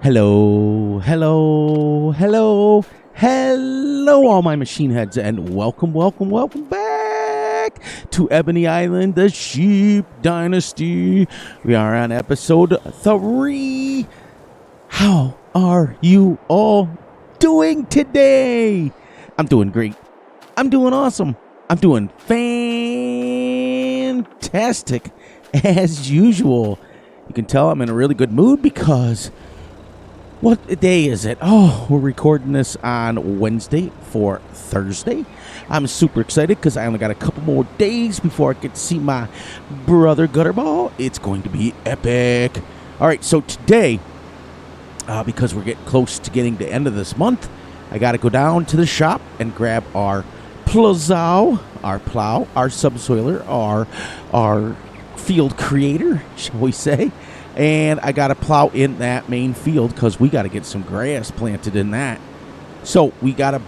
Hello, all my machine heads, and welcome back to Ebony Island, the Sheep Dynasty. We are on episode 3. How are you all doing today? I'm doing great. I'm doing awesome. I'm doing fantastic as usual. You can tell I'm in a really good mood because what day is it? Oh, we're recording this on Wednesday for Thursday. I'm super excited because I only got a couple more days before I get to see my brother Gutterball. It's going to be epic. All right, so today, because we're getting close to getting the end of this month, I got to go down to the shop and grab our plow, our subsoiler, our field creator, shall we say. And I got to plow in that main field because we got to get some grass planted in that. So we got to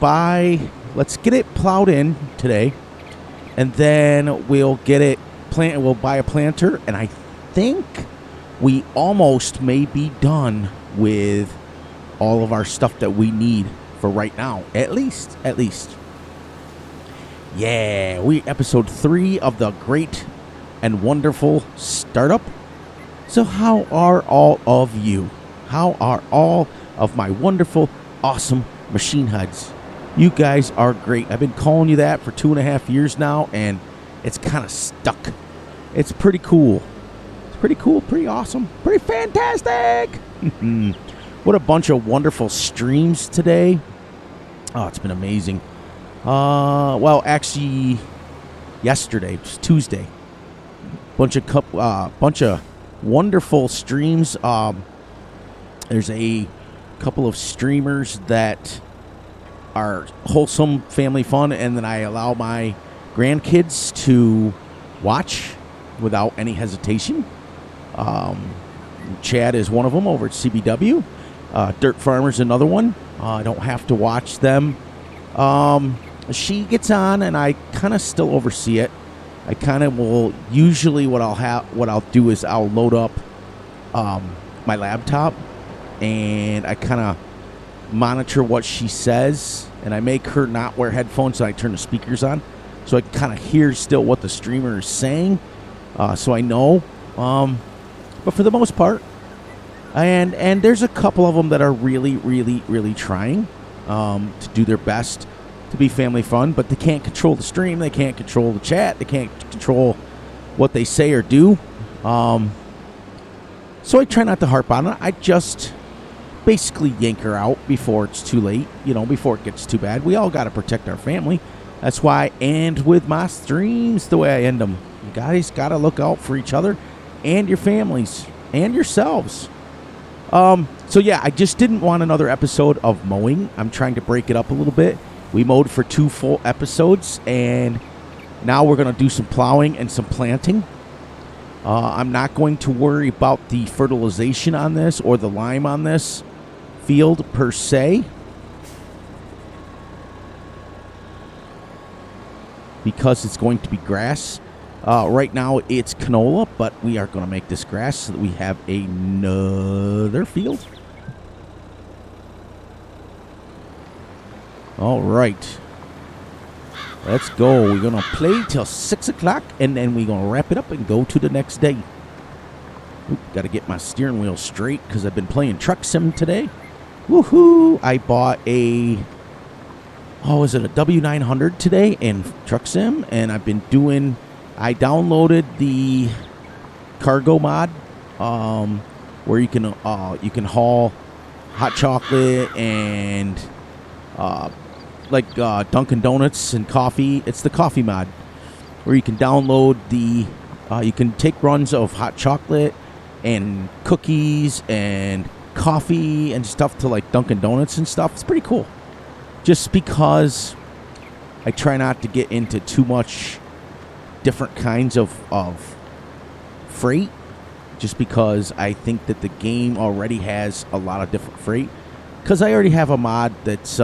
let's get it plowed in today. And then we'll get it planted. We'll buy a planter. And I think we almost may be done with all of our stuff that we need for right now. At least. Yeah, episode 3 of the great and wonderful startup. So how are all of you? How are all of my wonderful, awesome machine heads? You guys are great. I've been calling you that for 2.5 years now, and it's kind of stuck. It's pretty cool. Pretty awesome, pretty fantastic. What a bunch of wonderful streams today. Oh, it's been amazing. Well, actually, yesterday, was Tuesday. Bunch of wonderful streams. There's a couple of streamers that are wholesome family fun, and then I allow my grandkids to watch without any hesitation. Chad is one of them over at CBW. Dirt Farmer's another one. I don't have to watch them. She gets on, and I kind of still oversee it. I kind of will, usually what I'll do is I'll load up my laptop, and I kind of monitor what she says, and I make her not wear headphones, so I turn the speakers on, so I can kind of hear still what the streamer is saying, so I know, but for the most part, and there's a couple of them that are really trying to do their best to be family fun, but they can't control the stream, they can't control the chat, they can't control what they say or do. So I try not to harp on it. I just basically yank her out before it's too late, before it gets too bad. We all got to protect our family. That's why I end with my streams the way I end them. You guys got to look out for each other and your families and yourselves. So yeah, I just didn't want another episode of mowing. I'm trying to break it up a little bit. We mowed for 2 full episodes, and now we're going to do some plowing and some planting. I'm not going to worry about the fertilization on this or the lime on this field per se, because it's going to be grass. Right now it's canola, but we are going to make this grass so that we have another field. All right, let's go. We're going to play till 6 o'clock, and then we're going to wrap it up and go to the next day. Got to get my steering wheel straight because I've been playing Truck Sim today. Woohoo! I bought a W900 today in Truck Sim, and I downloaded the cargo mod where you can haul hot chocolate and Dunkin' Donuts and coffee. It's the coffee mod where you can download you can take runs of hot chocolate and cookies and coffee and stuff to like Dunkin' Donuts and stuff. It's pretty cool. Just because I try not to get into too much different kinds of freight, just because I think that the game already has a lot of different freight. Because I already have a mod that's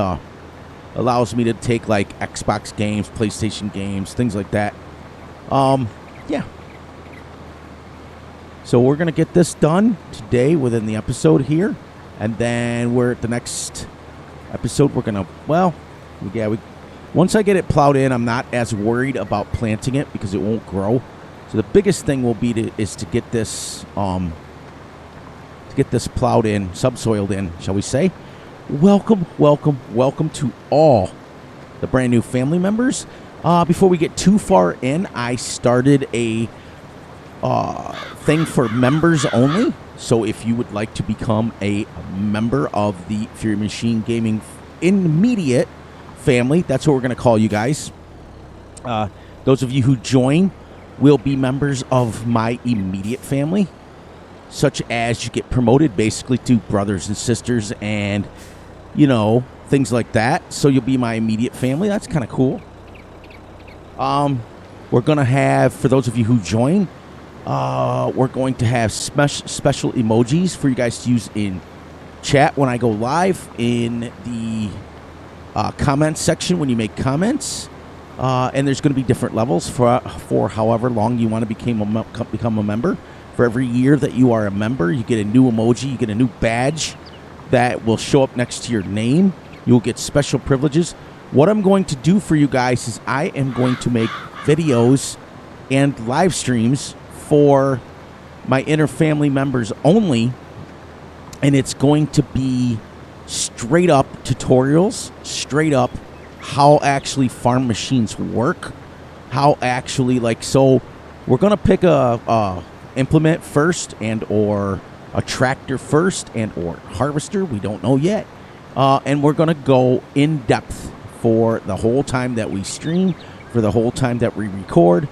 allows me to take like Xbox games, PlayStation games, things like that. Yeah. So we're going to get this done today within the episode here. And then we're at the next episode. We're going to, once I get it plowed in, I'm not as worried about planting it because it won't grow. So the biggest thing will be to get this plowed in, subsoiled in, shall we say. Welcome to all the brand new family members. Before we get too far in, I started a thing for members only. So if you would like to become a member of the Fury Machine Gaming immediate family, that's what we're going to call you guys. Those of you who join will be members of my immediate family, such as you get promoted basically to brothers and sisters and, things like that. So you'll be my immediate family. That's kind of cool. We're going to have, for those of you who join, we're going to have special emojis for you guys to use in chat when I go live, in the comments section when you make comments. And there's going to be different levels for however long you want to become a member. For every year that you are a member, you get a new emoji, you get a new badge that will show up next to your name. You'll get special privileges. What I'm going to do for you guys is I am going to make videos and live streams for my inner family members only. And it's going to be straight up tutorials, straight up how actually farm machines work, how actually, so we're going to pick a implement first, and or a tractor first, and or harvester. We don't know yet. And we're going to go in depth for the whole time that we stream, for the whole time that we record.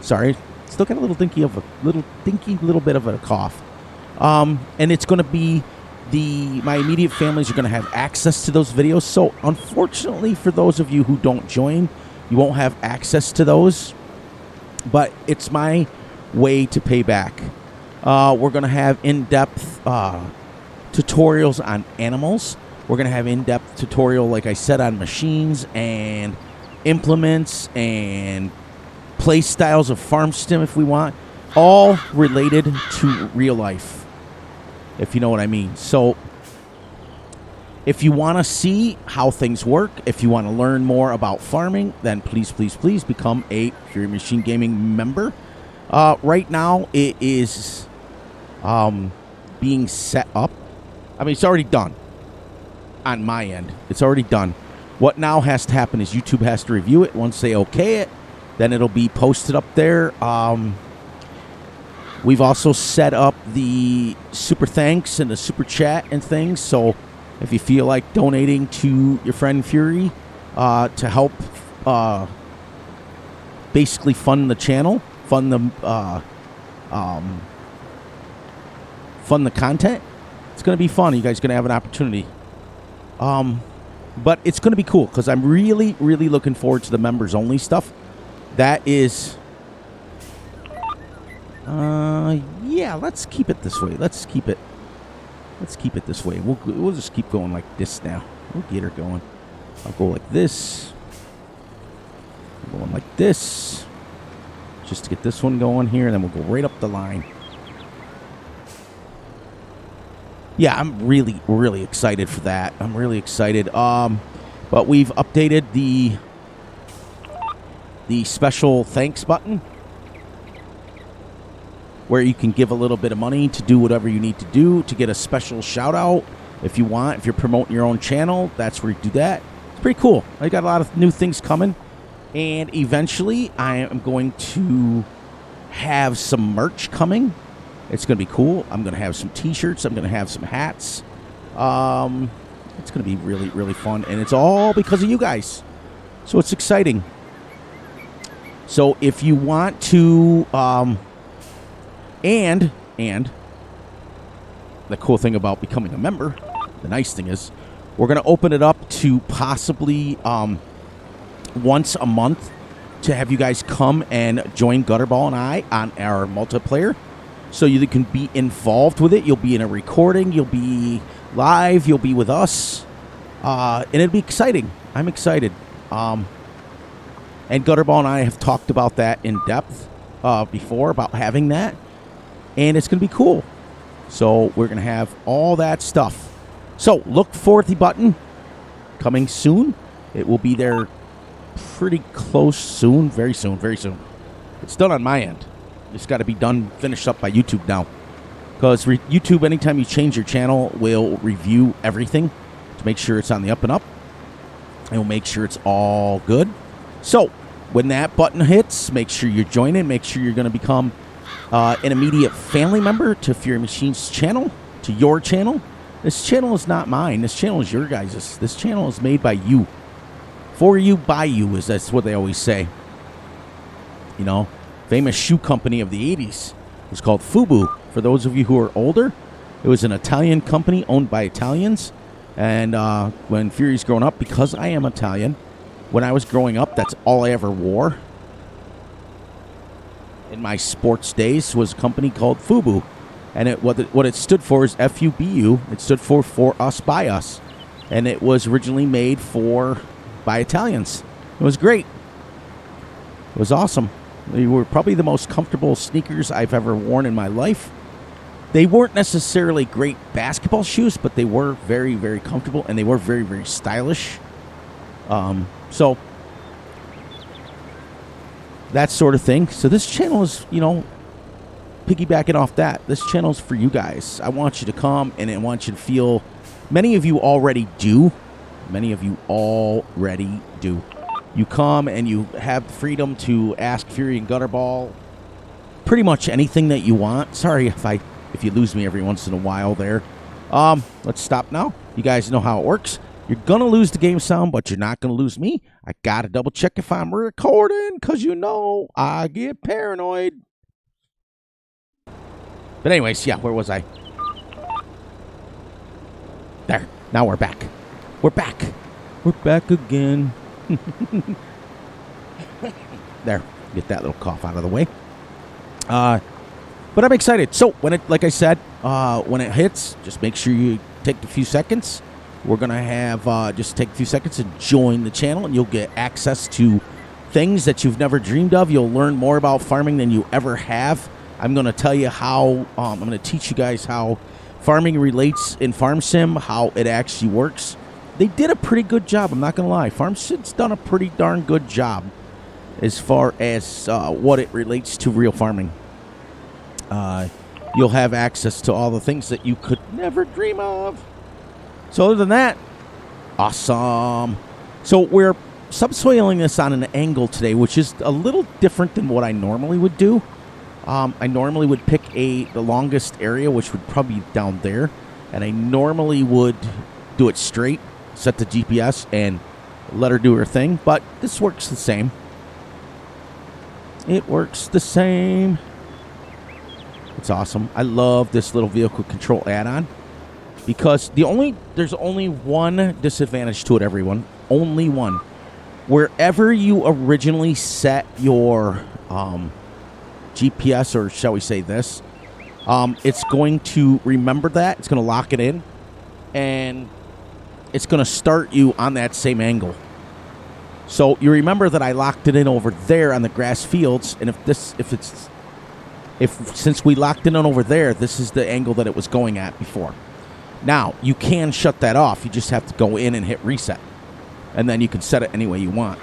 Sorry, still got a little dinky little bit of a cough. And it's going to be my immediate families are going to have access to those videos. So unfortunately, for those of you who don't join, you won't have access to those. But it's my way to pay back. We're going to have in-depth tutorials on animals. We're going to have in-depth tutorial, like I said, on machines and implements and play styles of farm sim if we want. All related to real life, if you know what I mean. So if you want to see how things work, if you want to learn more about farming, then please become a Fury Machine Gaming member. Right now, it is being set up. I mean, it's already done on my end. It's already done. What now has to happen is YouTube has to review it. Once they okay it, then it'll be posted up there. We've also set up the super thanks and the super chat and things. So if you feel like donating to your friend Fury to help basically fund the channel, fund the content, it's going to be fun. You guys are going to have an opportunity. But it's going to be cool because I'm really looking forward to the members only stuff. That is... yeah, let's keep it this way. Let's keep it this way. We'll just keep going like this now. We'll get her going. I'll go like this. I'm going like this. Just to get this one going here, and then we'll go right up the line. Yeah, I'm really excited for that. I'm really excited. But we've updated the special thanks button, where you can give a little bit of money to do whatever you need to do to get a special shout out if you want. If you're promoting your own channel, that's where you do that. It's pretty cool. I got a lot of new things coming, and eventually I am going to have some merch coming. It's going to be cool. I'm going to have some t-shirts. I'm going to have some hats. It's going to be really fun, and it's all because of you guys. So it's exciting. So if you want to, and the cool thing about becoming a member, the nice thing is, we're going to open it up to possibly once a month to have you guys come and join Gutterball and I on our multiplayer. So you can be involved with it. You'll be in a recording. You'll be live. You'll be with us. And it'll be exciting. I'm excited. And Gutterball and I have talked about that in depth before, about having that. And it's going to be cool. So we're going to have all that stuff. So look for the button coming soon. It will be there pretty close soon. Very soon. Very soon. It's done on my end. It's got to be done, finished up by YouTube now. Because YouTube, anytime you change your channel, will review everything to make sure it's on the up and up. And will make sure it's all good. So when that button hits, make sure you join in. Make sure you're going to become an immediate family member to Fury Machine's channel, to your channel. This channel is not mine. This channel is your guys'. This channel is made by you. For you, by you, is that's what they always say. You know, famous shoe company of the 80s was called Fubu. For those of you who are older, it was an Italian company owned by Italians. And when Fury's growing up, because I am Italian, when I was growing up, that's all I ever wore in my sports days was a company called Fubu. And what it stood for is F-U-B-U. It stood for us, by us. And it was originally made by Italians. It was great. It was awesome. They were probably the most comfortable sneakers I've ever worn in my life. They weren't necessarily great basketball shoes, but they were very, very comfortable, and they were very, very stylish. So that sort of thing. So this channel is, piggybacking off that. This channel is for you guys. I want you to come, and I want you to feel. Many of you already do. You come and you have the freedom to ask Fury and Gutterball pretty much anything that you want. Sorry if you lose me every once in a while there. Let's stop now. You guys know how it works. You're going to lose the game sound, but you're not going to lose me. I got to double check if I'm recording because I get paranoid. But anyways, yeah, where was I? There. Now we're back. We're back again. There. Get that little cough out of the way. But I'm excited. So, like I said, when it hits, just make sure you take a few seconds. We're going to have just take a few seconds and join the channel, and you'll get access to things that you've never dreamed of. You'll learn more about farming than you ever have. I'm going to tell you how, I'm going to teach you guys how farming relates in Farm Sim, how it actually works. They did a pretty good job, I'm not going to lie. Farm Sim's done a pretty darn good job as far as what it relates to real farming. You'll have access to all the things that you could never dream of. So other than that, awesome. So we're subsoiling this on an angle today, which is a little different than what I normally would do. I normally would pick the longest area, which would probably be down there. And I normally would do it straight, set the GPS, and let her do her thing. But this works the same. It works the same. It's awesome. I love this little vehicle control add-on. Because there's only one disadvantage to it, everyone. Only one. Wherever you originally set your GPS, or shall we say this, it's going to remember that. It's going to lock it in. And it's going to start you on that same angle. So you remember that I locked it in over there on the grass fields. And since we locked it in over there, this is the angle that it was going at before. Now, you can shut that off. You just have to go in and hit reset. And then you can set it any way you want.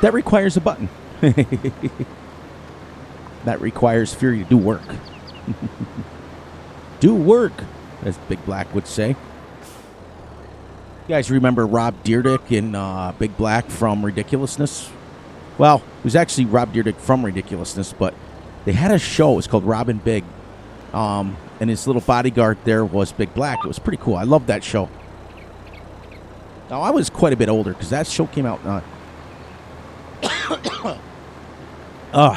That requires a button. That requires Fury to do work. Do work, as Big Black would say. You guys remember Rob Dyrdek in Big Black from Ridiculousness? Well, it was actually Rob Dyrdek from Ridiculousness, but they had a show. It was called Rob and Big. And his little bodyguard there was Big Black. It was pretty cool. I loved that show. Now, I was quite a bit older because that show came out...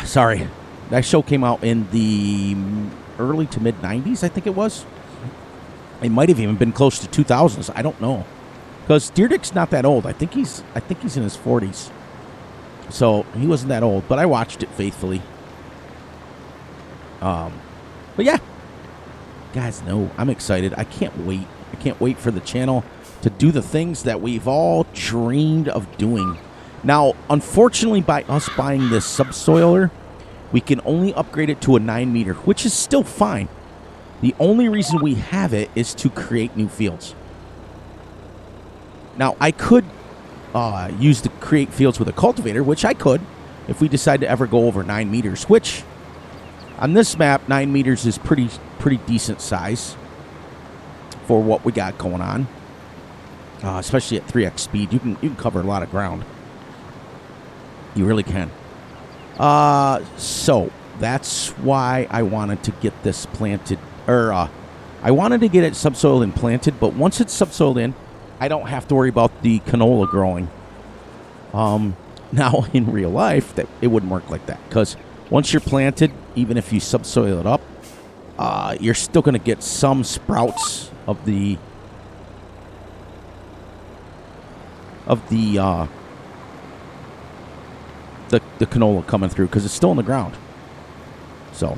sorry. That show came out in the early to mid-90s, I think it was. It might have even been close to 2000s. I don't know. Because Dyrdek's not that old. I think he's in his 40s. So, he wasn't that old. But I watched it faithfully. But yeah. Guys, no, I'm excited. I can't wait. I can't wait for the channel to do the things that we've all dreamed of doing. Now, unfortunately, by us buying this subsoiler, we can only upgrade it to a 9 meter, which is still fine. The only reason we have it is to create new fields. Now, I could use the create fields with a cultivator, which I could if we decide to ever go over 9 meters, which on this map, 9 meters is pretty decent size for what we got going on. Especially at 3x speed, you can cover a lot of ground. You really can. So that's why I wanted to get this planted, or I wanted to get it subsoiled and planted. But once it's subsoiled in, I don't have to worry about the canola growing. Now in real life, that it wouldn't work like that, because once you're planted, even if you subsoil it up, you're still going to get some sprouts of the canola coming through, because it's still in the ground. So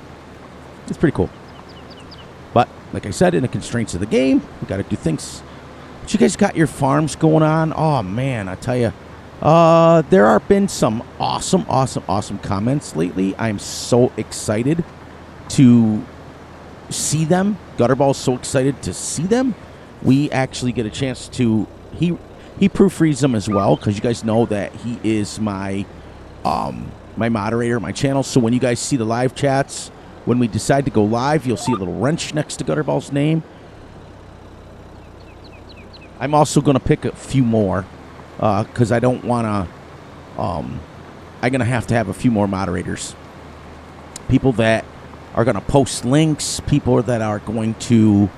it's pretty cool. But like I said, in the constraints of the game, we got to do things. But you guys got your farms going on. Oh man, I tell you, there have been some awesome comments lately. I'm so excited to see them. Gutterball's so excited to see them. We actually get a chance to he proofreads them as well, because you guys know that he is my my moderator, my channel. So when you guys see the live chats, when we decide to go live, you'll see a little wrench next to Gutterball's name. I'm also going to pick a few more, because I don't want to, I'm going to have a few more moderators. People that are going to post links, people that are going to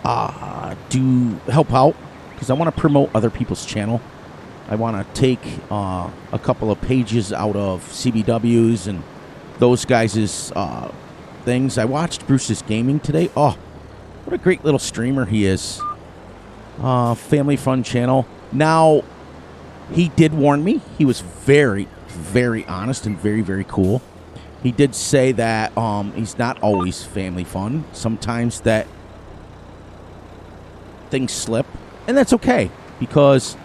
help out, because I want to promote other people's channel. I want to take a couple of pages out of CBW's and those guys' things. I watched Bruce's Gaming today. Oh, what a great little streamer he is. Family fun channel. Now, he did warn me. He was very, very honest and very, very cool. He did say that he's not always family fun. Sometimes that things slip, and that's okay, because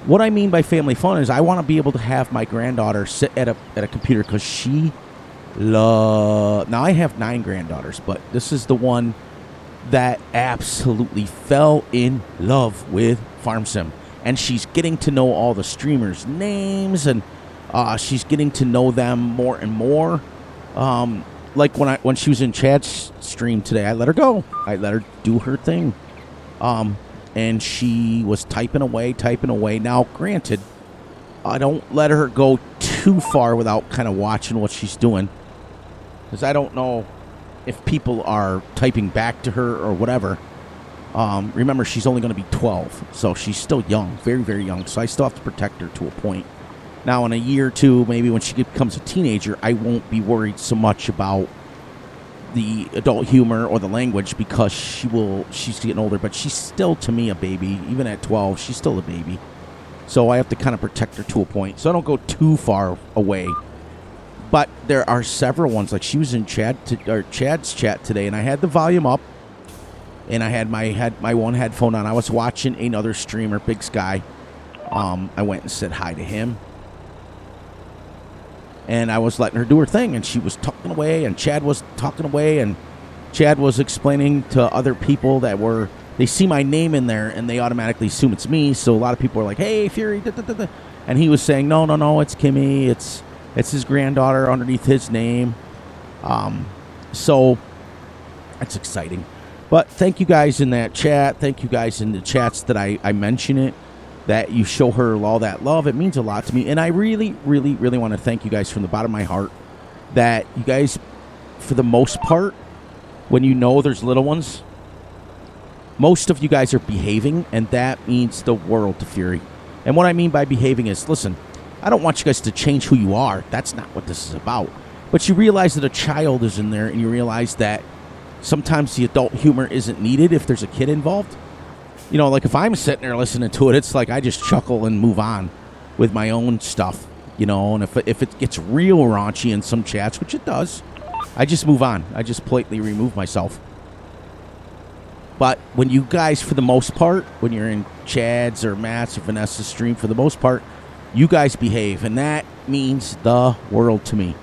what I mean by family fun is I want to be able to have my granddaughter sit at a computer, because she now I have 9 granddaughters, but this is the one that absolutely fell in love with Farm Sim, and she's getting to know all the streamers' names, and she's getting to know them more and more. Like when she was in Chad's stream today, I let her go. I let her do her thing. And she was typing away. Now, granted, I don't let her go too far without kind of watching what she's doing, because I don't know if people are typing back to her or whatever. Remember, she's only going to be 12, so she's still young, very, very young, so I still have to protect her to a point. Now, in a year or two, maybe when she becomes a teenager, I won't be worried so much about the adult humor or the language, because she's getting older, but she's still, to me, a baby. Even at 12, she's still a baby. So I have to kind of protect her to a point, so I don't go too far away. But there are several ones, like she was in Chad's chat today, and I had the volume up, and I had my one headphone on. I was watching another streamer, Big Sky. I went and said hi to him, and I was letting her do her thing, and she was talking away, and Chad was talking away, and Chad was explaining to other people that they see my name in there, and they automatically assume it's me, so a lot of people are like, hey, Fury, da, da, da, da. And he was saying, no, it's Kimmy, it's his granddaughter underneath his name. So that's exciting. But thank you guys in that chat, thank you guys in the chats that I mention it, that you show her all that love. It means a lot to me, and I really, really, really want to thank you guys from the bottom of my heart, that you guys, for the most part, when you know there's little ones, most of you guys are behaving, and that means the world to Fury. And what I mean by behaving is, listen, I don't want you guys to change who you are. That's not what this is about. But you realize that a child is in there, and you realize that sometimes the adult humor isn't needed if there's a kid involved. You know, like if I'm sitting there listening to it, it's like I just chuckle and move on with my own stuff, you know. And if it gets real raunchy in some chats, which it does, I just move on. I just politely remove myself. But when you guys, for the most part, when you're in Chad's or Matt's or Vanessa's stream, for the most part, you guys behave, and that means the world to me.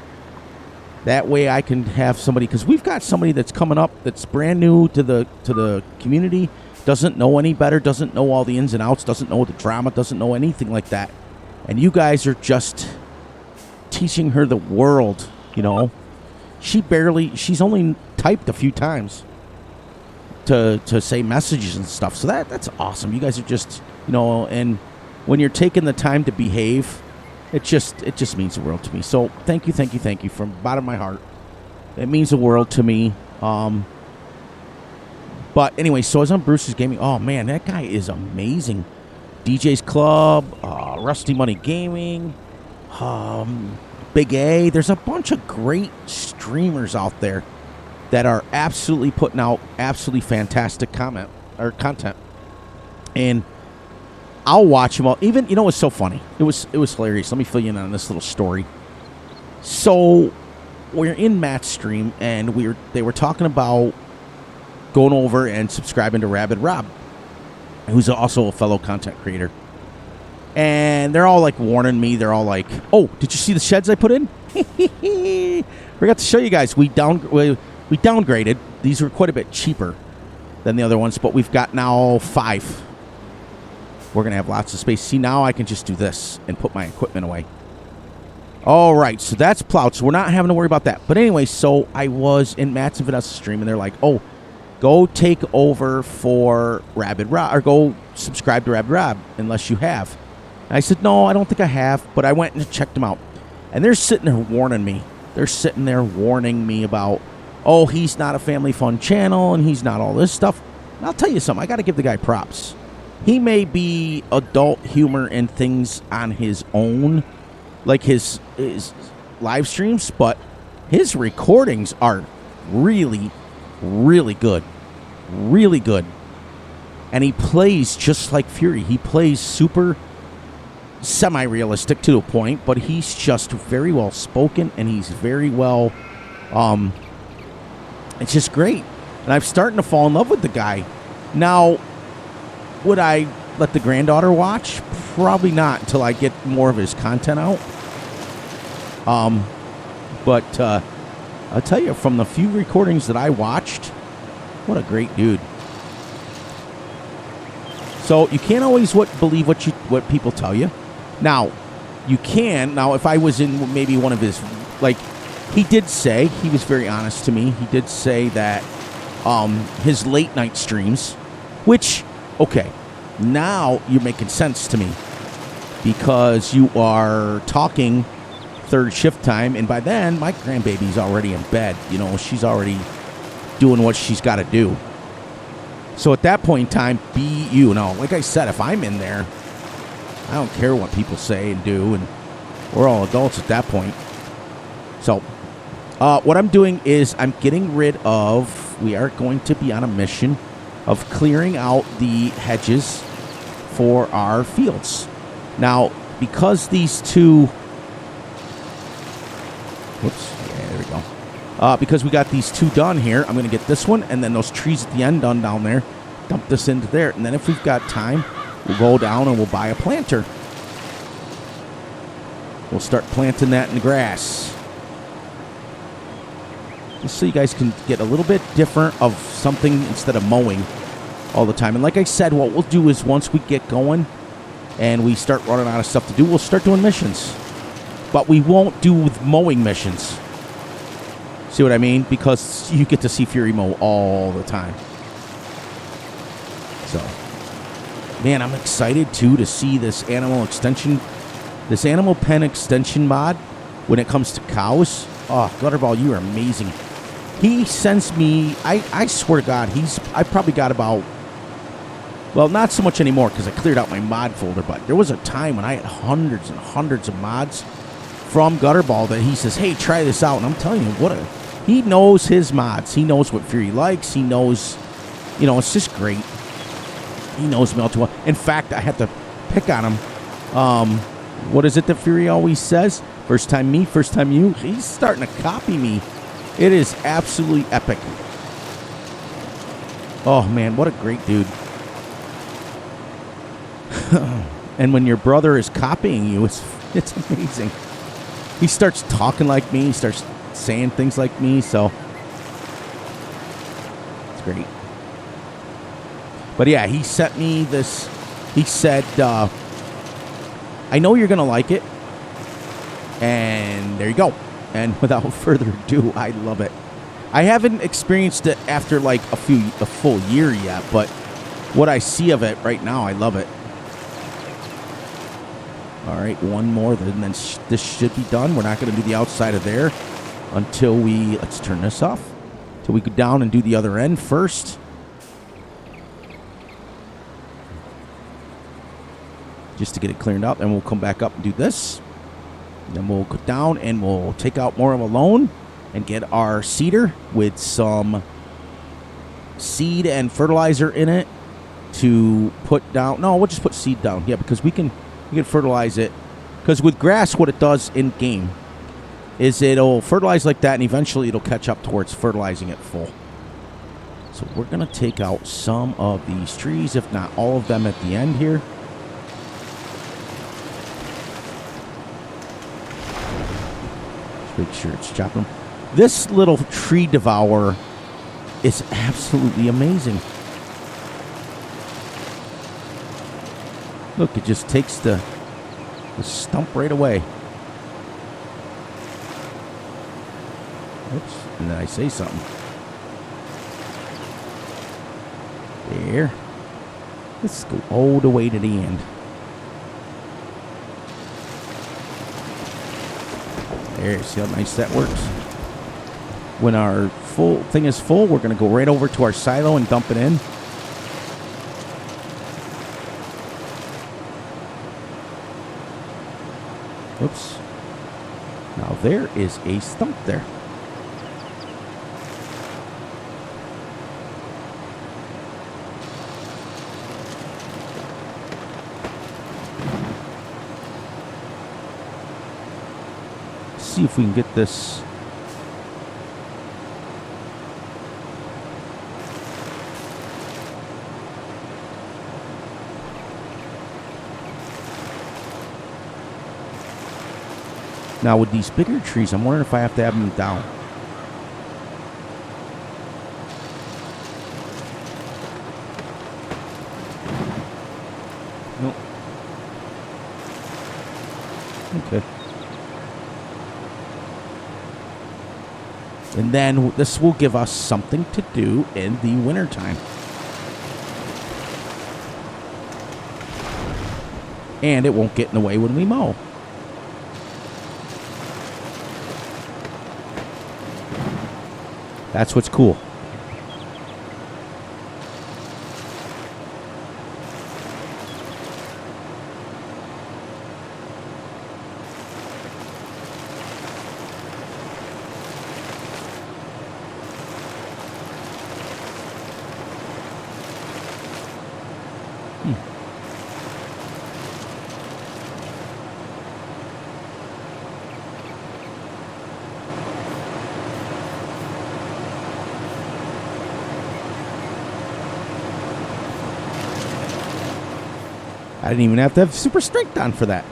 That way I can have somebody, because we've got somebody that's coming up that's brand new to the community, doesn't know any better, doesn't know all the ins and outs, doesn't know the drama, doesn't know anything like that. And you guys are just teaching her the world, you know. She's only typed a few times to say messages and stuff. So that's awesome. You guys are just, you know, and when you're taking the time to behave, it just means the world to me. So thank you from the bottom of my heart. It means the world to me. But anyway, so I was on Bruce's Gaming. Oh man, that guy is amazing. DJ's Club, Rusty Money Gaming, Big A. There's a bunch of great streamers out there that are absolutely putting out absolutely fantastic content. And I'll watch them all. Even, you know, it's so funny. It was hilarious. Let me fill you in on this little story. So we're in Matt's stream, and they were talking about going over and subscribing to Rabid Rob, who's also a fellow content creator. And they're all like warning me. They're all like, "Oh, did you see the sheds I put in?" Forgot to show you guys. We downgraded. These were quite a bit cheaper than the other ones, but we've got now 5. We're going to have lots of space. See, now I can just do this and put my equipment away. All right, so that's plowed, so we're not having to worry about that. But anyway, so I was in Matt's and Vanessa's stream, and they're like, "Oh, go take over for Rabid Rob, or go subscribe to Rabid Rob, unless you have." And I said, "No, I don't think I have," but I went and checked them out. And they're sitting there warning me. They're sitting there warning me about, "Oh, he's not a family fun channel, and he's not all this stuff." And I'll tell you something, I got to give the guy props. He may be adult humor and things on his own, like his live streams, but his recordings are really, really good. Really good. And he plays just like Fury. He plays super semi-realistic to a point, but he's just very well spoken, and he's very well, it's just great. And I'm starting to fall in love with the guy. Now, would I let the granddaughter watch? Probably not until I get more of his content out. But I'll tell you, from the few recordings that I watched, what a great dude. So you can't always believe what people tell you. Now, you can. Now, if I was in maybe one of his, like, he did say, he was very honest to me. He did say that his late night streams, which, okay, now you're making sense to me, because you are talking third shift time, and by then my grandbaby's already in bed. You know, she's already doing what she's got to do. So at that point in time, be you. Now, like I said, if I'm in there, I don't care what people say and do, and we're all adults at that point. So what I'm doing is I'm getting rid of, we are going to be on a mission of clearing out the hedges for our fields. Now, because these two, there we go. Because we got these two done here, I'm going to get this one, and then those trees at the end done down there, dump this into there, and then if we've got time, we'll go down and we'll buy a planter. We'll start planting that in the grass. Just so you guys can get a little bit different of something instead of mowing all the time. And like I said, what we'll do is once we get going and we start running out of stuff to do, we'll start doing missions. But we won't do with mowing missions. See what I mean? Because you get to see Fury mow all the time. So, man, I'm excited too to see this animal pen extension mod when it comes to cows. Oh, Gutterball, you are amazing. He sends me, I swear to God, I probably got about, well, not so much anymore because I cleared out my mod folder, but there was a time when I had hundreds and hundreds of mods from Gutterball that he says, "Hey, try this out." And I'm telling you, he knows his mods. He knows what Fury likes. He knows, you know, it's just great. He knows me all too well. In fact, I had to pick on him. What is it that Fury always says? First time me, first time you. He's starting to copy me. It is absolutely epic. Oh, man, what a great dude. And when your brother is copying you, it's amazing. He starts talking like me. He starts saying things like me, so it's great. But yeah, he sent me this. He said, I know you're going to like it. And there you go. And without further ado, I love it. I haven't experienced it after like a full year yet, but what I see of it right now, I love it. All right, one more, then this should be done. We're not going to do the outside of there until let's turn this off, until we go down and do the other end first. Just to get it cleared up, and we'll come back up and do this. Then we'll go down and we'll take out more of a loan and get our seeder with some seed and fertilizer in it to put down. No, we'll just put seed down. Yeah, because we can fertilize it. Because with grass, what it does in game is it'll fertilize like that, and eventually it'll catch up towards fertilizing it full. So we're going to take out some of these trees, if not all of them at the end here. Make sure it's chopping them. This little tree devourer is absolutely amazing. Look, it just takes the stump right away. Oops, and then I say something. There. Let's go all the way to the end. There, see how nice that works? When our full thing is full, we're going to go right over to our silo and dump it in. Oops. Now there is a stump there. See if we can get this. Now with these bigger trees, I'm wondering if I have to have them down. Nope. Okay. And then this will give us something to do in the wintertime. And it won't get in the way when we mow. That's what's cool. I didn't even have to have super strength on for that.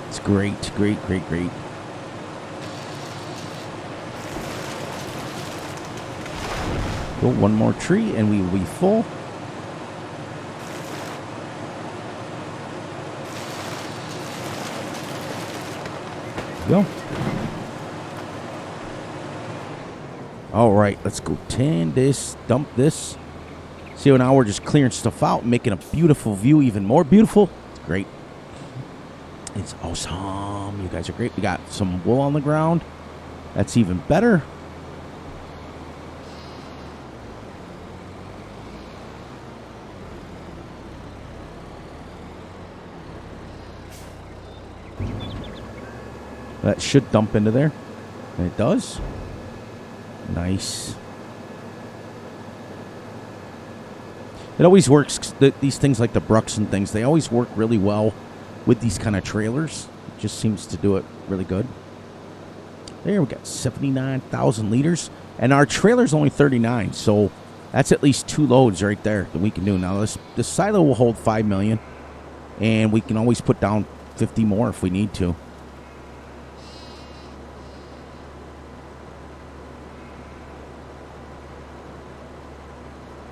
It's great, great, great, great. Go one more tree and we will be full. Go. All right, let's go tan this, dump this. See, now we're just clearing stuff out, making a beautiful view even more beautiful. It's great. It's awesome. You guys are great. We got some wool on the ground. That's even better. That should dump into there. And it does. Nice. It always works. These things like the Brucks and things, they always work really well with these kind of trailers. It just seems to do it really good. There, we got 79,000 liters. And our trailer's only 39, so that's at least 2 loads right there that we can do. Now, this silo will hold 5 million, and we can always put down 50 more if we need to.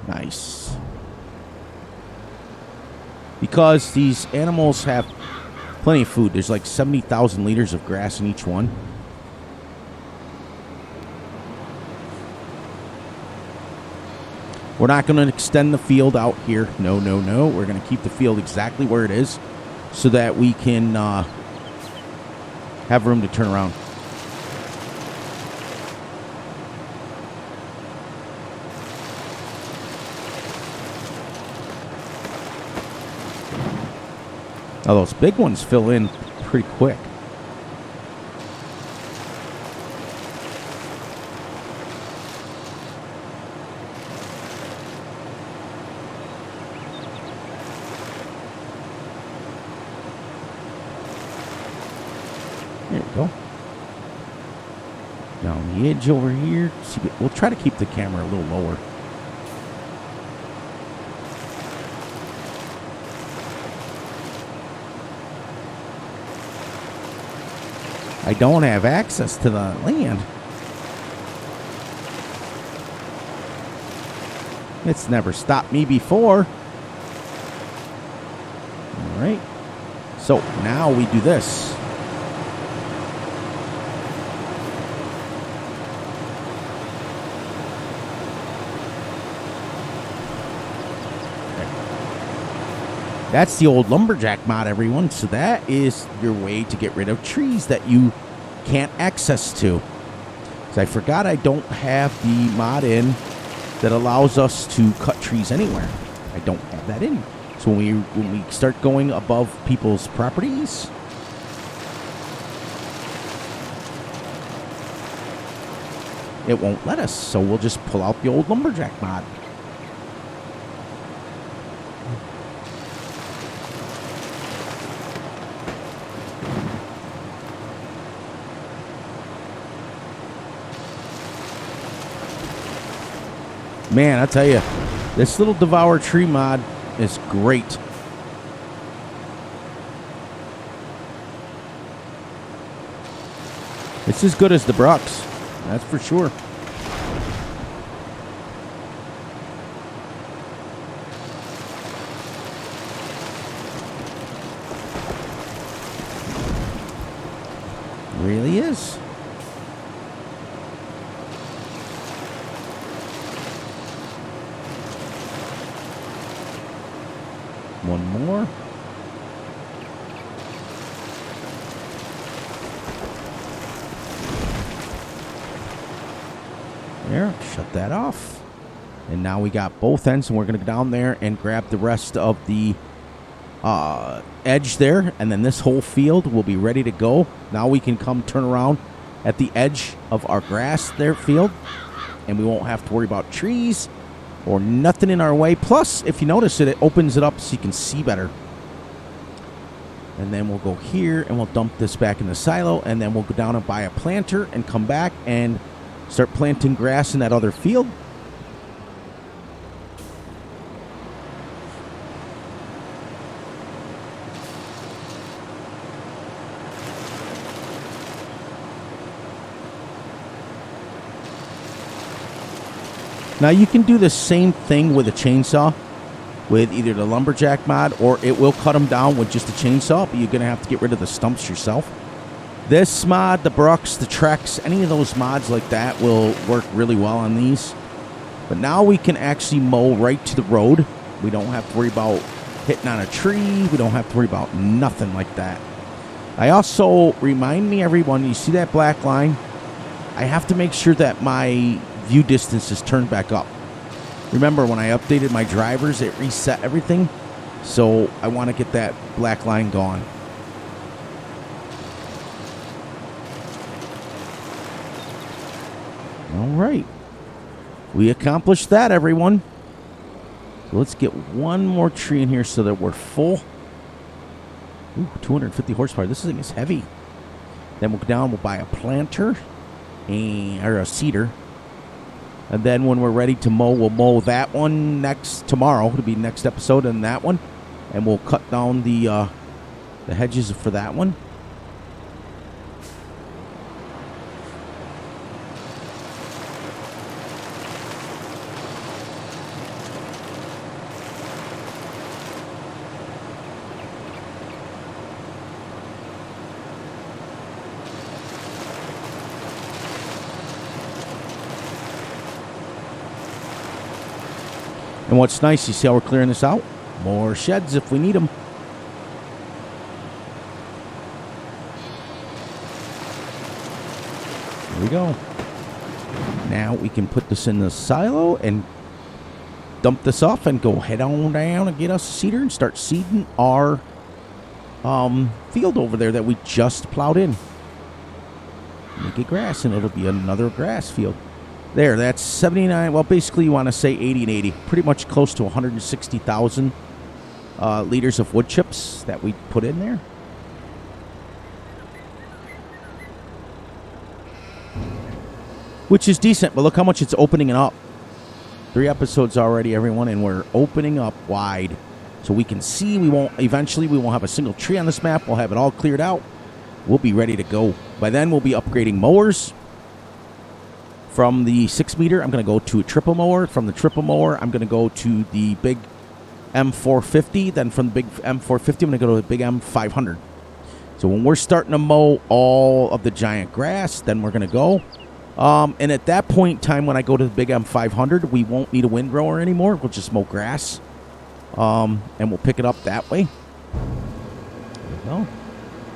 Nice. Because these animals have plenty of food. There's like 70,000 liters of grass in each one. We're not going to extend the field out here. No, no, no. We're going to keep the field exactly where it is so that we can have room to turn around. Now, those big ones fill in pretty quick. There we go. Down the edge over here. See, we'll try to keep the camera a little lower. I don't have access to the land. It's never stopped me before. All right. So now we do this. That's the old lumberjack mod, everyone. So that is your way to get rid of trees that you can't access to. So I forgot I don't have the mod in that allows us to cut trees anywhere. I don't have that in. So when we start going above people's properties, it won't let us. So we'll just pull out the old lumberjack mod. Man, I tell you, this little Devour Tree mod is great. It's as good as the Brucks, that's for sure. Really is. One more. There, shut that off. And now we got both ends, and we're going to go down there and grab the rest of the edge there. And then this whole field will be ready to go. Now we can come turn around at the edge of our grass there field. And we won't have to worry about trees or nothing in our way. Plus, if you notice it opens it up so you can see better. And then we'll go here and we'll dump this back in the silo, and then we'll go down and buy a planter and come back and start planting grass in that other field. Now you can do the same thing with a chainsaw, with either the lumberjack mod, or it will cut them down with just a chainsaw, but you're going to have to get rid of the stumps yourself. This mod, the Brucks, the Treks, any of those mods like that will work really well on these. But now we can actually mow right to the road. We don't have to worry about hitting on a tree. We don't have to worry about nothing like that. I also, remind me everyone, you see that black line? I have to make sure that my view distance is turned back up. Remember, when I updated my drivers, it reset everything. So I want to get that black line gone. All right. We accomplished that, everyone. So let's get one more tree in here so that we're full. Ooh, 250 horsepower. This thing is heavy. Then we'll go down, we'll buy a planter or a cedar. And then when we're ready to mow, we'll mow that one tomorrow. It'll be next episode and that one. And we'll cut down the The hedges for that one. And what's nice, you see how we're clearing this out? More sheds if we need them. Here we go. Now we can put this in the silo and dump this off and go head on down and get us a seeder and start seeding our field over there that we just plowed in. Make it grass, and it'll be another grass field. There, that's 79. Well, basically, you want to say 80 and 80. Pretty much close to 160,000 liters of wood chips that we put in there. Which is decent, but look how much it's opening it up. 3 episodes already, everyone, and we're opening up wide. So we can see eventually we won't have a single tree on this map. We'll have it all cleared out. We'll be ready to go. By then, we'll be upgrading mowers. From the 6 meter, I'm going to go to a triple mower. From the triple mower, I'm going to go to the big M450. Then from the big M450, I'm going to go to the big M500. So when we're starting to mow all of the giant grass, then we're going to go. And at that point in time, when I go to the big M500, we won't need a windrower anymore. We'll just mow grass. And we'll pick it up that way. There we go.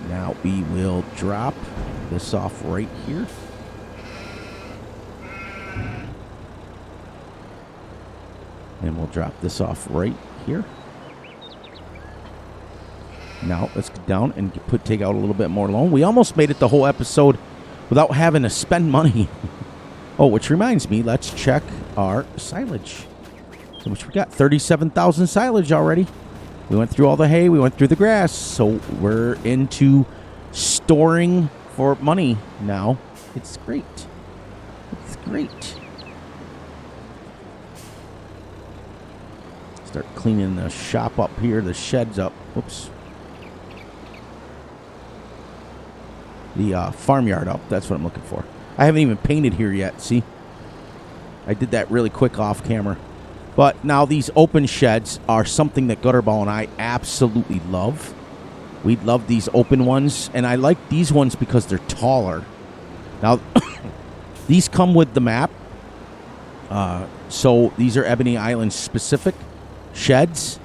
Now we will drop this off right here. And we'll drop this off right here. Now let's get down and take out a little bit more loan. We almost made it the whole episode without having to spend money. Oh, which reminds me, let's check our silage. Which we got 37,000 silage already. We went through all the hay, we went through the grass, so we're into storing for money now. It's great. It's great. Start cleaning the shop up here, the sheds up. Whoops. The farmyard up. That's what I'm looking for. I haven't even painted here yet. See? I did that really quick off camera. But now these open sheds are something that Gutterball and I absolutely love. We love these open ones. And I like these ones because they're taller. Now, these come with the map. So these are Ebony Island specific sheds.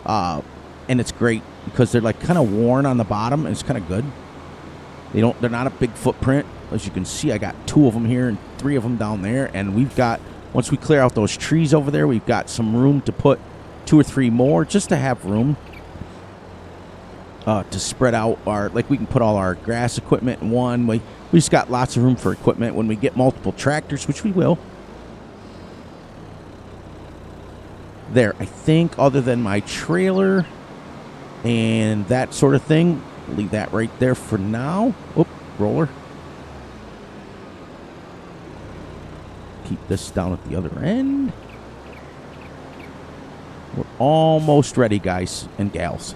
And it's great because they're like kind of worn on the bottom. And it's kind of good. They're not a big footprint. As you can see, I got 2 of them here and 3 of them down there. And we've got, once we clear out those trees over there, we've got some room to put 2 or 3 more just to have room to spread out our, like we can put all our grass equipment in one. We just got lots of room for equipment when we get multiple tractors, which we will. There, I think other than my trailer and that sort of thing, leave that right there for now. Oop, roller. Keep this down at the other end. We're almost ready, guys and gals,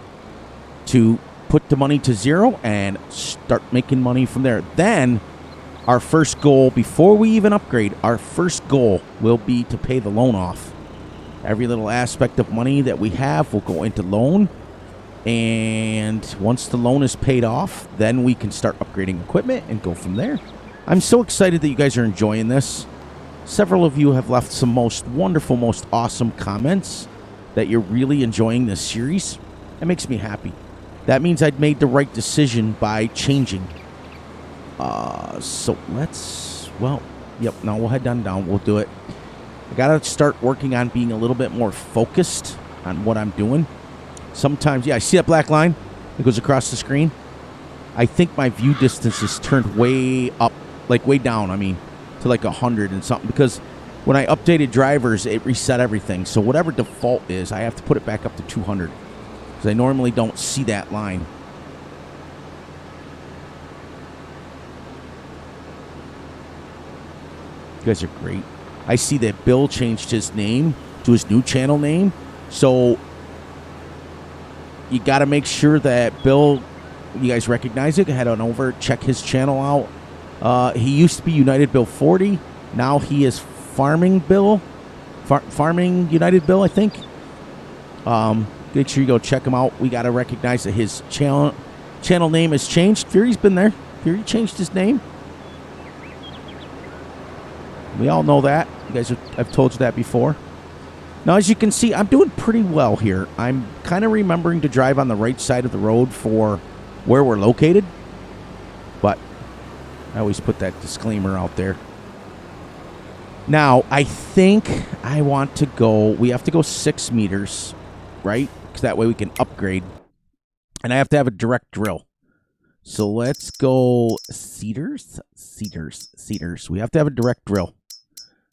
to put the money to 0 and start making money from there. Then our first goal, before we even upgrade, our first goal will be to pay the loan off. Every little aspect of money that we have will go into loan. And once the loan is paid off, then we can start upgrading equipment and go from there. I'm so excited that you guys are enjoying this. Several of you have left some most wonderful, most awesome comments that you're really enjoying this series. That makes me happy. That means I'd made the right decision by changing. So let's, well, yep, now we'll head down. We'll do it. I got to start working on being a little bit more focused on what I'm doing. Sometimes, yeah, I see that black line that goes across the screen. I think my view distance is turned way up, like way down, I mean, to like 100 and something. Because when I updated drivers, it reset everything. So whatever default is, I have to put it back up to 200. Because I normally don't see that line. You guys are great. I see that Bill changed his name to his new channel name. So You got to make sure that Bill, you guys recognize it. Head on over, check his channel out. He used to be United Bill 40. Now he is Farming Bill. Farming United Bill, I think. Make sure you go check him out. We got to recognize that his channel name has changed. Fury's been there. Fury changed his name. We all know that. You guys, I've told you that before. Now, as you can see, I'm doing pretty well here. I'm kind of remembering to drive on the right side of the road for where we're located. But I always put that disclaimer out there. Now, I think I want to go... We have to go 6 meters, right? Because that way we can upgrade. And I have to have a direct drill. So let's go cedars. We have to have a direct drill.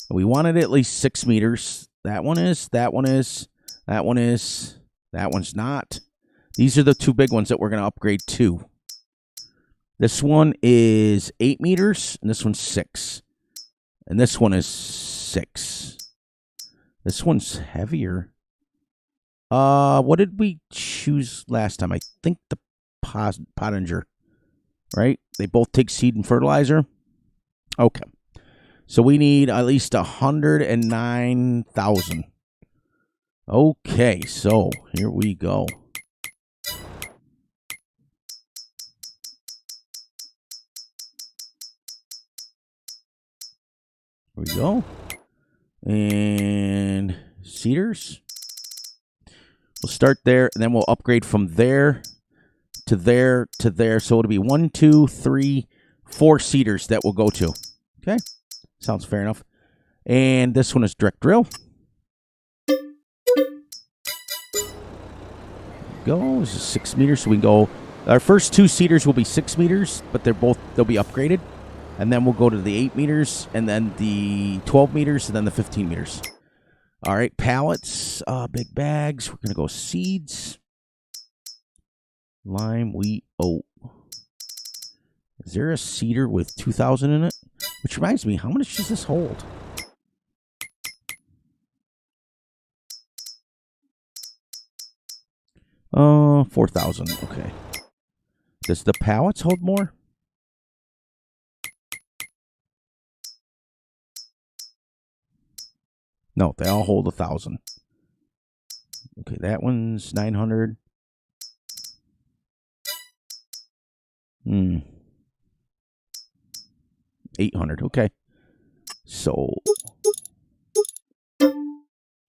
We wanted at least 6 meters. That one is, that one is, that one is, that one's not. These are the 2 big ones that we're going to upgrade to. This one is 8 meters, and this one's 6. And this one is 6. This one's heavier. What did we choose last time? I think the Pottinger, right? They both take seed and fertilizer. Okay. So we need at least 109,000. Okay, so here we go. Here we go. And cedars. We'll start there, and then we'll upgrade from there to there to there. So it'll be 1, 2, 3, 4 cedars that we'll go to. Okay. Sounds fair enough. And this one is direct drill. Go. This is 6 meters, so we can go. Our first 2 cedars will be 6 meters, but they'll be upgraded. And then we'll go to the 8 meters, and then the 12 meters, and then the 15 meters. All right, pallets, big bags. We're gonna go seeds. Lime, wheat, oat. Is there a cedar with 2,000 in it? Which reminds me, how much does this hold? Oh, 4,000. Okay. Does the pallets hold more? No, they all hold 1,000. Okay, that one's 900. 800. Okay. So.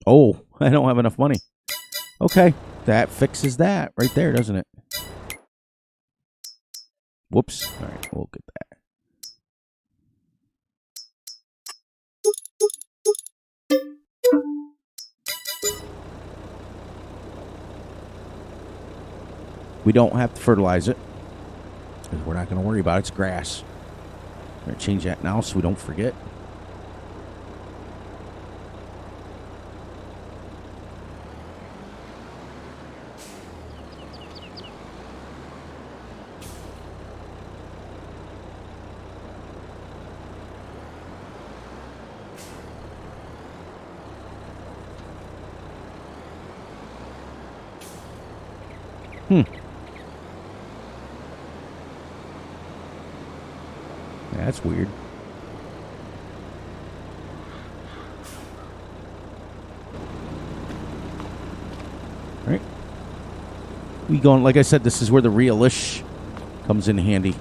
Oh, I don't have enough money. Okay, that fixes that right there, doesn't it? Whoops. All right, we'll get that. We don't have to fertilize it, because we're not going to worry about it. It's grass. I'm going to change that now so we don't forget. That's weird. All right. We going, like I said, this is where the real-ish comes in handy.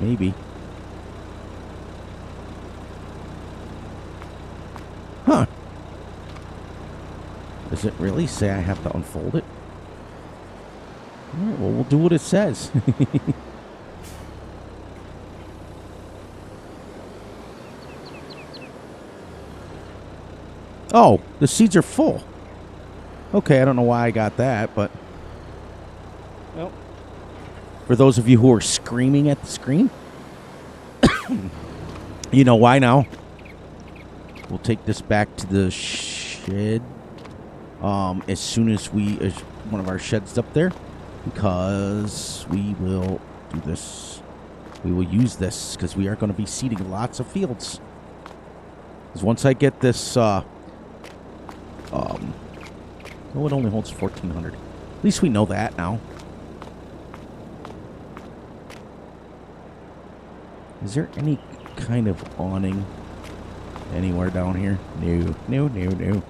Maybe. Huh. Does it really say I have to unfold it? All right, well, we'll do what it says. Oh, the seeds are full. Okay, I don't know why I got that, but... Well, for those of you who are screaming at the screen, you know why now. We'll take this back to the shed as soon as one of our sheds up there. Because we will do this. We will use this because we are going to be seeding lots of fields. Because once I get this Oh, it only holds 1,400. At least we know that now. Is there any kind of awning anywhere down here? No.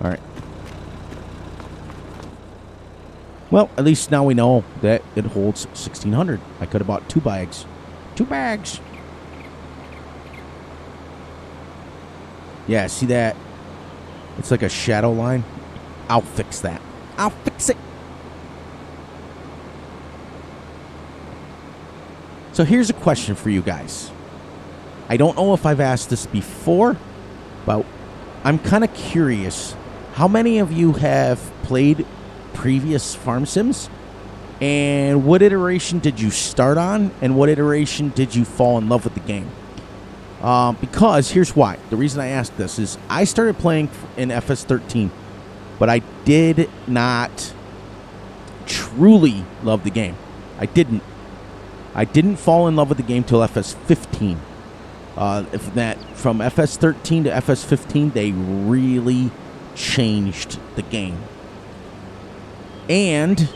All right. Well, at least now we know that it holds 1,600. I could have bought 2 bags. 2 bags. Yeah, see that? It's like a shadow line. I'll fix that. I'll fix it. So here's a question for you guys. I don't know if I've asked this before, but I'm kind of curious. How many of you have played previous farm sims? And what iteration did you start on? And what iteration did you fall in love with the game? Because here's why. The reason I asked this is I started playing in FS13, but I did not truly love the game. I didn't fall in love with the game till FS15. From FS13 to FS15, they really changed the game. And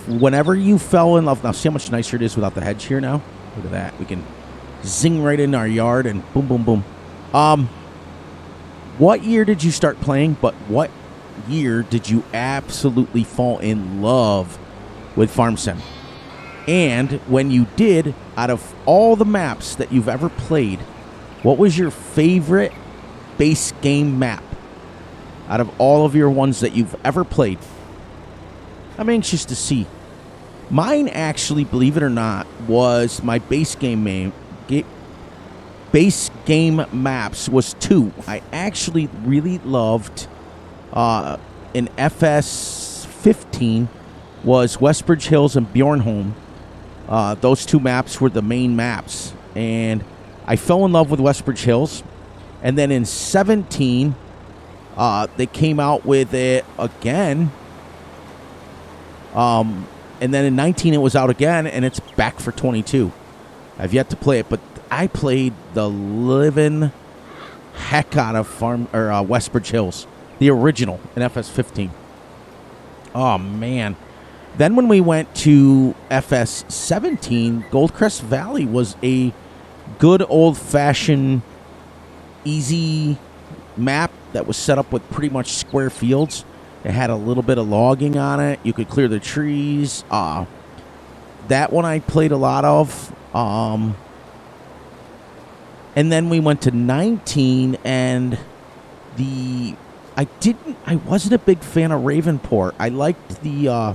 whenever you fell in love, now see how much nicer it is without the hedge here now? Look at that. We can zing right in our yard and boom, boom, boom. What year did you start playing, but what year did you absolutely fall in love with Farm Sim? And when you did, out of all the maps that you've ever played, what was your favorite base game map out of all of your ones that you've ever played? I'm anxious to see. Mine, actually, believe it or not, was my base game maps was 2. I actually really loved in FS15 was Westbridge Hills and Bjornholm. Those 2 maps were the main maps, and I fell in love with Westbridge Hills. And then in 17, they came out with it again. And then in 19, it was out again, and it's back for 22. I've yet to play it, but I played the living heck out of Westbridge Hills, the original in FS15. Oh man. Then when we went to FS17, Goldcrest Valley was a good old-fashioned, easy map that was set up with pretty much square fields. It had a little bit of logging on it. You could clear the trees. That one I played a lot of. And then we went to 19, and I wasn't a big fan of Ravenport. I liked the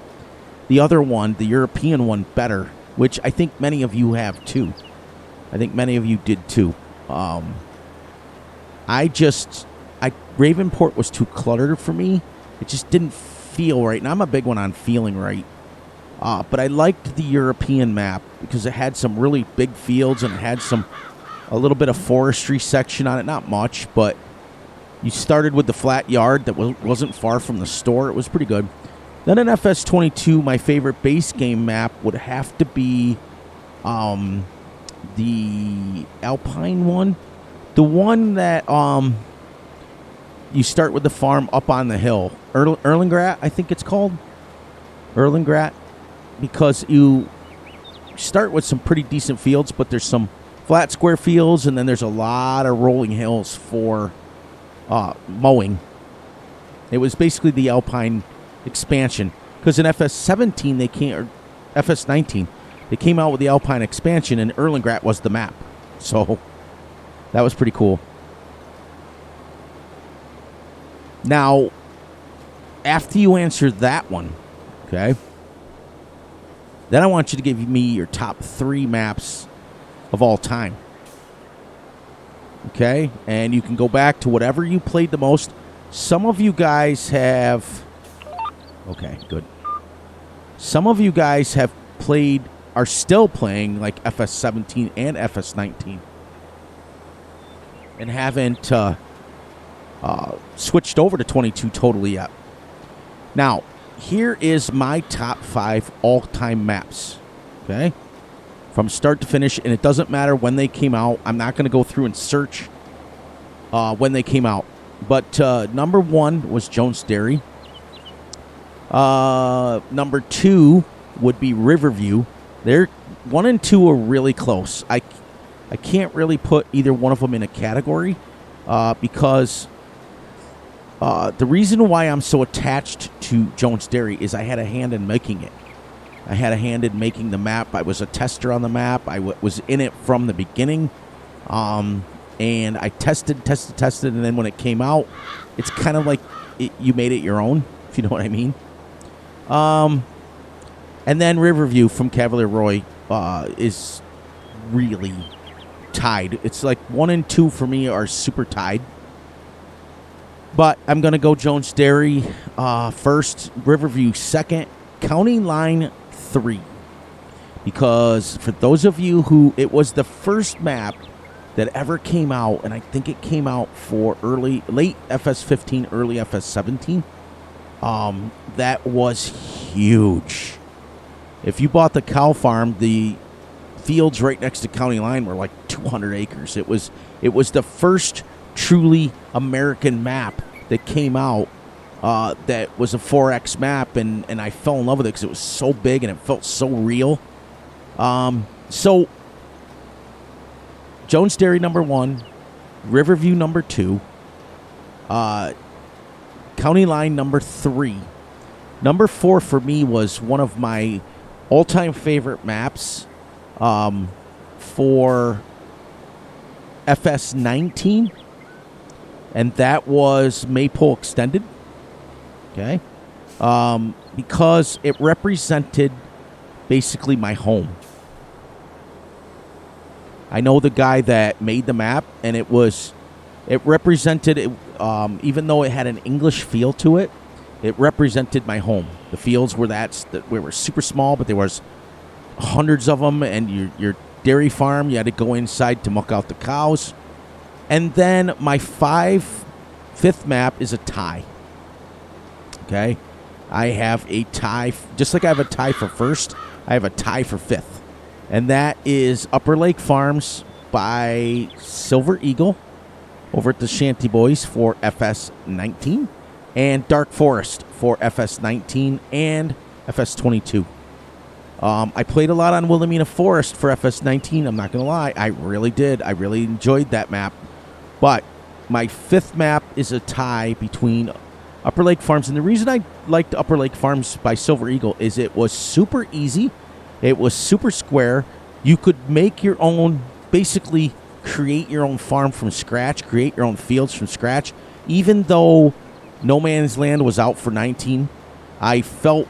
other one, the European one, better, which I think many of you have too. I think many of you did too. Ravenport was too cluttered for me. It just didn't feel right. And I'm a big one on feeling right. But I liked the European map because it had some really big fields and it had a little bit of forestry section on it. Not much, but you started with the flat yard that wasn't far from the store. It was pretty good. Then in FS22, my favorite base game map would have to be the Alpine one. The one that you start with the farm up on the hill. Erlengrat, I think it's called. Erlengrat. Because you start with some pretty decent fields, but there's some flat square fields, and then there's a lot of rolling hills for mowing. It was basically the Alpine expansion. Because in FS17, or FS19, they came out with the Alpine expansion, and Erlengrat was the map. So that was pretty cool. Now, after you answer that one, okay, then I want you to give me your top 3 maps of all time. Okay? And you can go back to whatever you played the most. Some of you guys have... Okay, good. Some of you guys have played, are still playing like FS17 and FS19. And haven't switched over to 22 totally yet. Now, here is my top 5 all-time maps. Okay? From start to finish, and it doesn't matter when they came out. I'm not going to go through and search when they came out. But number 1 was Jones Dairy. Number 2 would be Riverview. They're 1 and 2 are really close. I can't really put either one of them in a category because the reason why I'm so attached to Jones Dairy is I had a hand in making it. I had a hand in making the map. I was a tester on the map. I was in it from the beginning. And I tested, and then when it came out, it's kind of like you made it your own, if you know what I mean. And then Riverview from Cavalier Roy is really tied. It's like 1 and 2 for me are super tied. But I'm going to go Jones Dairy first, Riverview second, County Line 3. Because for those of you who, it was the first map that ever came out, and I think it came out for late FS15, early FS17. That was huge. If you bought the cow farm, the fields right next to County Line were like 200 acres. It was the first truly American map that came out that was a 4X map, and I fell in love with it because it was so big and it felt so real. So Jones Dairy number 1, Riverview number 2, County Line number 3. Number 4 for me was one of my all-time favorite maps for FS19, and that was Maypole Extended. Okay, because it represented basically my home. I know the guy that made the map, and it represented, even though it had an English feel to it, it represented my home. The fields were super small, but there was hundreds of them, and your dairy farm, you had to go inside to muck out the cows. And then my fifth map is a tie. Okay? I have a tie, just like I have a tie for first, I have a tie for fifth. And that is Upper Lake Farms by Silver Eagle over at the Shanty Boys for FS19, and Dark Forest for FS19 and FS22. I played a lot on Wilhelmina Forest for FS19. I'm not going to lie. I really did. I really enjoyed that map. But my fifth map is a tie between Upper Lake Farms. And the reason I liked Upper Lake Farms by Silver Eagle is it was super easy. It was super square. You could make your own, basically create your own farm from scratch, create your own fields from scratch. Even though No Man's Land was out for 19, I felt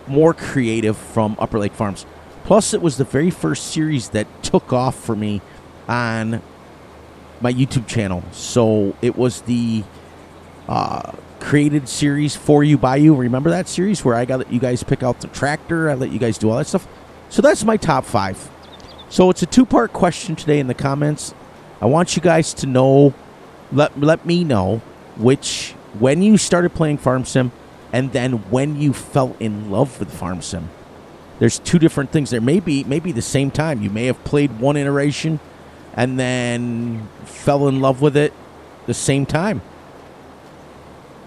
more creative from Upper Lake Farms. Plus, it was the very first series that took off for me on my YouTube channel. So it was the created series For You By You. Remember that series where I got you guys pick out the tractor? I let you guys do all that stuff. So that's my top 5. So it's a 2-part question today in the comments. I want you guys to know, let me know when you started playing Farm Sim, and then when you fell in love with Farm Sim. There's 2 different things there. Maybe the same time. You may have played one iteration and then fell in love with it the same time.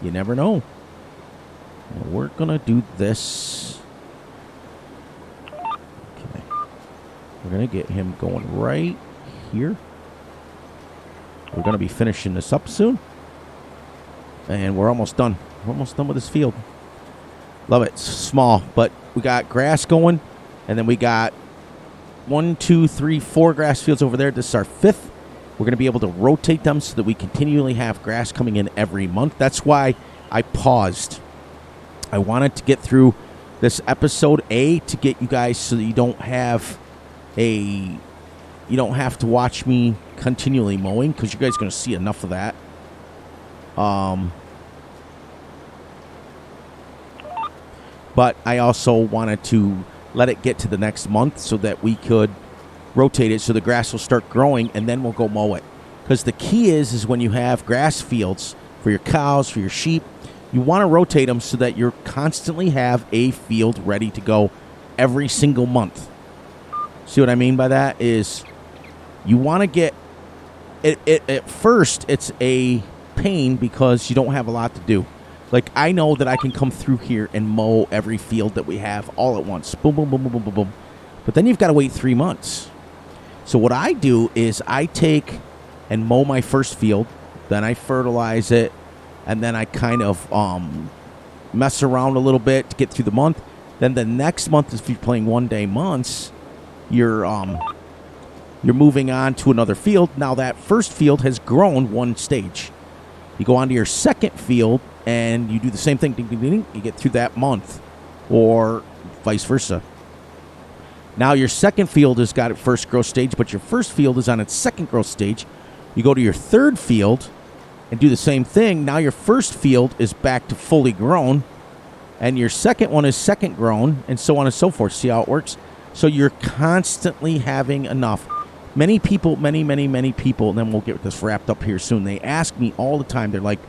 You never know. We're going to do this. Okay. We're going to get him going right here. We're going to be finishing this up soon. And we're almost done. We're almost done with this field. Love it. It's small, but we got grass going. And then we got 1, 2, 3, 4 grass fields over there. This is our 5th. We're going to be able to rotate them so that we continually have grass coming in every month. That's why I paused. I wanted to get through this episode A to get you guys so that you don't have to watch me continually mowing, because you guys are going to see enough of that. But I also wanted to let it get to the next month so that we could rotate it so the grass will start growing, and then we'll go mow it. Because the key is when you have grass fields for your cows, for your sheep, you want to rotate them so that you constantly have a field ready to go every single month. See what I mean by that? Is you want to get it at first, it's a pain because you don't have a lot to do. Like, I know that I can come through here and mow every field that we have all at once. Boom, boom, boom, boom, boom, boom, boom. But then you've got to wait 3 months. So what I do is I take and mow my first field, then I fertilize it, and then I kind of mess around a little bit to get through the month. Then the next month, if you're playing one-day months, you're moving on to another field. Now that first field has grown one stage. You go on to your second field, and you do the same thing. Ding, ding, ding, ding. You get through that month, or vice versa. Now your second field has got its first growth stage, but your first field is on its second growth stage. You go to your third field and do the same thing. Now your first field is back to fully grown, and your second one is second grown, and so on and so forth. See how it works? So you're constantly having enough. Many people, many people, and then we'll get this wrapped up here soon. They ask me all the time. They're like,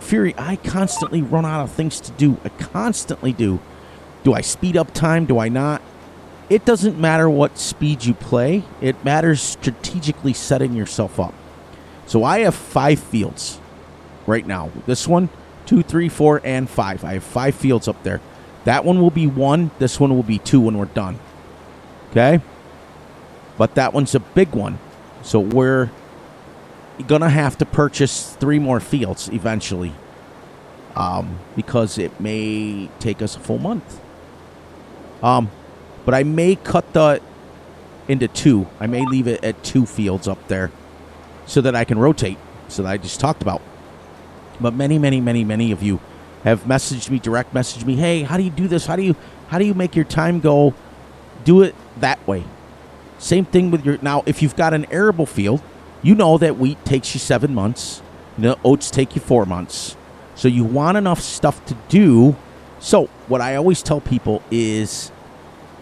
Fury, I constantly run out of things to do. I constantly do. Do I speed up time? Do I not? It doesn't matter what speed you play. It matters strategically setting yourself up. So I have 5 fields right now. This one, 2, 3, 4, and 5. I have 5 fields up there. That one will be 1. This one will be 2 when we're done. Okay? But that one's a big one. So we're going to have to purchase 3 more fields eventually. Because it may take us a full month. But I may cut that into 2. I may leave it at 2 fields up there so that I can rotate, so that I just talked about. But many of you have messaged me, direct messaged me, hey, how do you do this? How do you make your time go? Do it that way. Same thing with your, now if you've got an arable field, you know that wheat takes you 7 months, oats take you 4 months. So you want enough stuff to do. So what I always tell people is,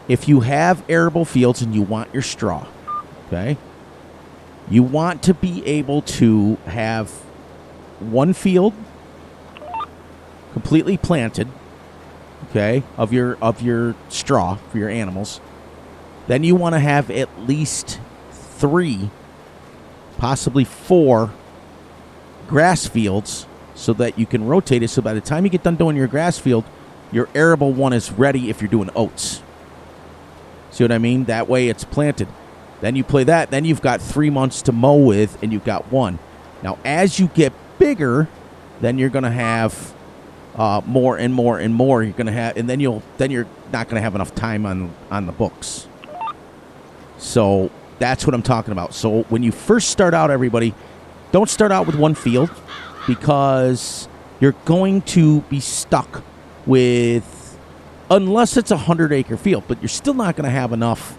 if you have arable fields and you want your straw, okay, you want to be able to have 1 field completely planted, okay, of your straw for your animals. Then you want to have at least 3, possibly 4 grass fields so that you can rotate it. So by the time you get done doing your grass field, your arable one is ready if you're doing oats. See what I mean? That way it's planted. Then you play that. Then you've got 3 months to mow with, and you've got 1. Now, as you get bigger, then you're going to have more and more and more. You're going to have, and then you're not going to have enough time on the books. So that's what I'm talking about. So when you first start out, everybody, don't start out with 1 field, because you're going to be stuck with, unless it's a 100-acre field, but you're still not going to have enough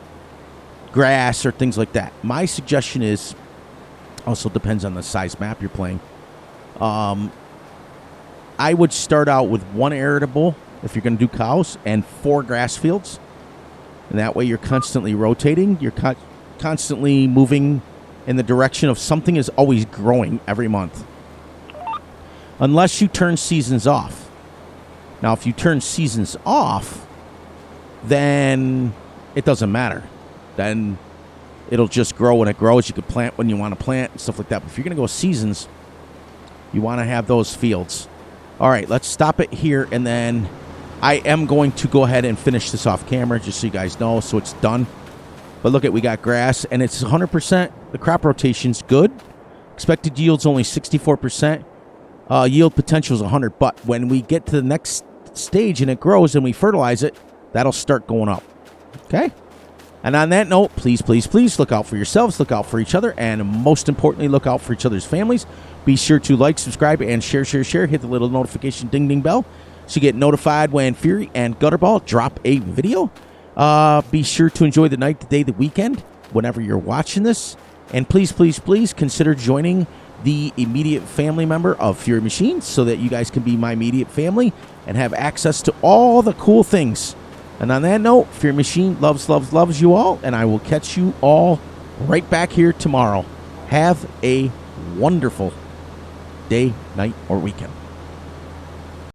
grass or things like that. My suggestion is, also depends on the size map you're playing. I would start out with 1 arable if you're going to do cows and 4 grass fields. And that way you're constantly rotating. You're constantly moving in the direction of something is always growing every month. Unless you turn seasons off. Now, if you turn seasons off, then it doesn't matter. Then it'll just grow when it grows. You can plant when you want to plant and stuff like that. But if you're going to go seasons, you want to have those fields. All right, let's stop it here, and then I am going to go ahead and finish this off camera just so you guys know, so it's done. But look at, we got grass, and it's 100%. The crop rotation's good. Expected yield's only 64%. Yield potential is 100, but when we get to the next stage and it grows and we fertilize it, that'll start going up. Okay? And on that note, please, please, please look out for yourselves, look out for each other, and most importantly, look out for each other's families. Be sure to like, subscribe, and share. Hit the little notification ding bell so you get notified when Fury and Gutterball drop a video. Be sure to enjoy the night, the day, the weekend, whenever you're watching this. And please, please, please consider joining the immediate family member of Fury Machines so that you guys can be my immediate family and have access to all the cool things. And on that note, Fury Machine loves you all, and I will catch you all right back here tomorrow. Have a wonderful day, night, or weekend.